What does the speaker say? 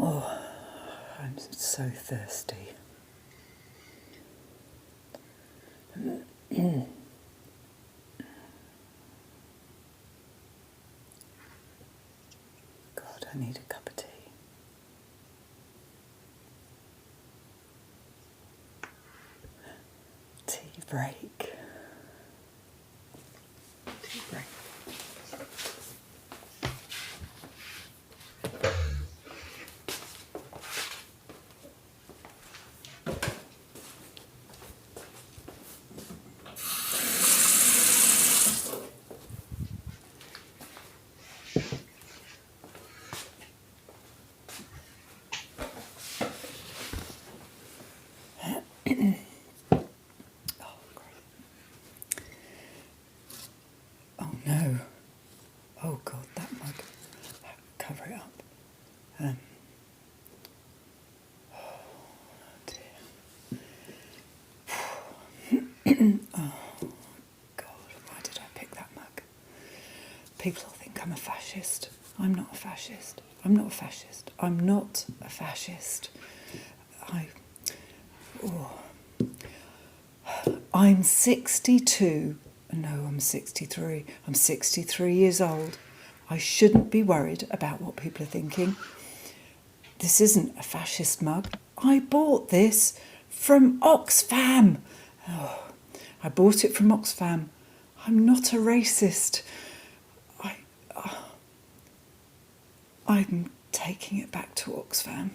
Oh, I'm so thirsty. God, I need a cup of tea. Tea break. Tea break. Oh no. Oh God, that mug. Cover it up. Oh dear. Oh God, why did I pick that mug? People think I'm a fascist. I'm not a fascist. I'm not a fascist. I'm not a fascist. I'm 62. No, I'm 63. I'm 63 years old. I shouldn't be worried about what people are thinking. This isn't a fascist mug. I bought this from Oxfam. Oh, I bought it from Oxfam. I'm not a racist. I'm taking it back to Oxfam.